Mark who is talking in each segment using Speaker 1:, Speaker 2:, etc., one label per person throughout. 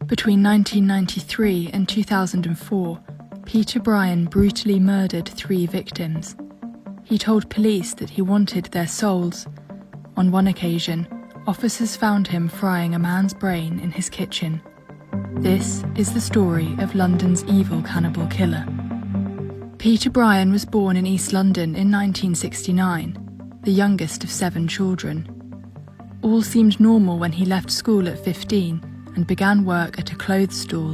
Speaker 1: Between 1993 and 2004, Peter Bryan brutally murdered 3 victims. He told police that he wanted their souls. On one occasion, officers found him frying a man's brain in his kitchen. This is the story of London's evil cannibal killer. Peter Bryan was born in East London in 1969, the youngest of 7 children. All seemed normal when he left school at 15 and began work at a clothes stall.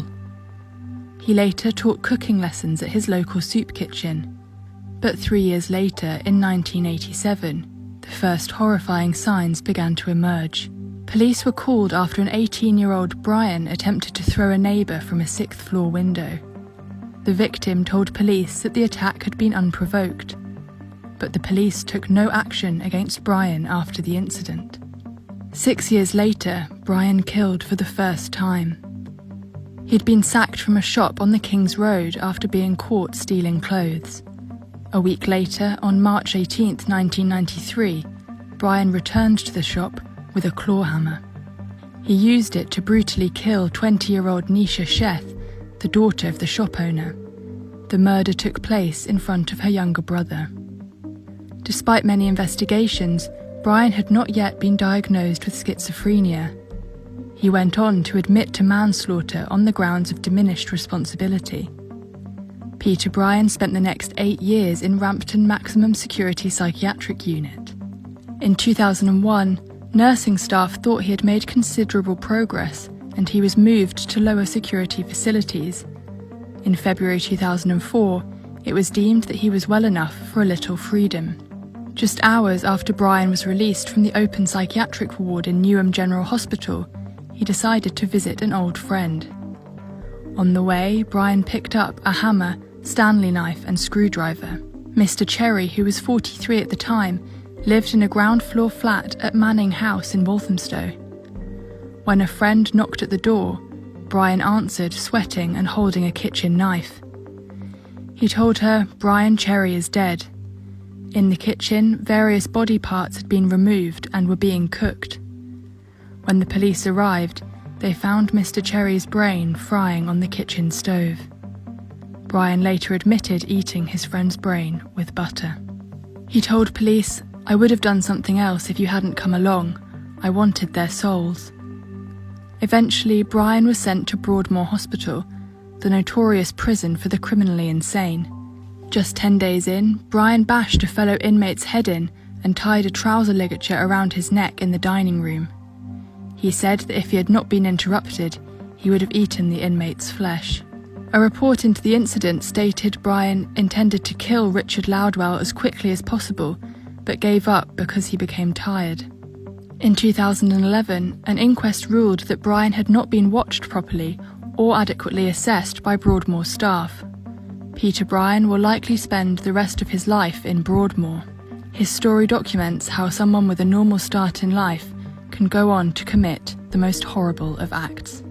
Speaker 1: He later taught cooking lessons at his local soup kitchen. But 3 years later, in 1987, the first horrifying signs began to emerge. Police were called after an 18-year-old Bryan attempted to throw a neighbour from a 6th-floor window. The victim told police that the attack had been unprovoked, but the police took no action against Bryan after the incident. 6 years later, Bryan killed for the first time. He'd been sacked from a shop on the King's Road after being caught stealing clothes. A week later, on March 18, 1993, Bryan returned to the shop with a claw hammer. He used it to brutally kill 20-year-old Nisha Sheth, the daughter of the shop owner. The murder took place in front of her younger brother. Despite many investigations, Bryan had not yet been diagnosed with schizophrenia. He went on to admit to manslaughter on the grounds of diminished responsibility. Peter Bryan spent the next 8 years in Rampton Maximum Security Psychiatric Unit. In 2001, nursing staff thought he had made considerable progress and he was moved to lower security facilities. In February 2004, it was deemed that he was well enough for a little freedom. Just hours after Bryan was released from the open psychiatric ward in Newham General Hospital, he decided to visit an old friend. On the way, Bryan picked up a hammer, Stanley knife and screwdriver. Mr. Cherry, who was 43 at the time, lived in a ground-floor flat at Manning House in Walthamstow. When a friend knocked at the door, Bryan answered, sweating and holding a kitchen knife. He told her Bryan Cherry is dead. In the kitchen, various body parts had been removed and were being cooked. When the police arrived, they found Mr. Cherry's brain frying on the kitchen stove. Bryan later admitted eating his friend's brain with butter. He told police, "I would have done something else if you hadn't come along. I wanted their souls." Eventually, Bryan was sent to Broadmoor Hospital, the notorious prison for the criminally insane. Just 10 days in, Bryan bashed a fellow inmate's head in and tied a trouser ligature around his neck in the dining room. He said that if he had not been interrupted, he would have eaten the inmate's flesh. A report into the incident stated Bryan intended to kill Richard Loudwell as quickly as possible, but gave up because he became tired. In 2011, an inquest ruled that Bryan had not been watched properly or adequately assessed by Broadmoor staff. Peter Bryan will likely spend the rest of his life in Broadmoor. His story documents how someone with a normal start in life can go on to commit the most horrible of acts.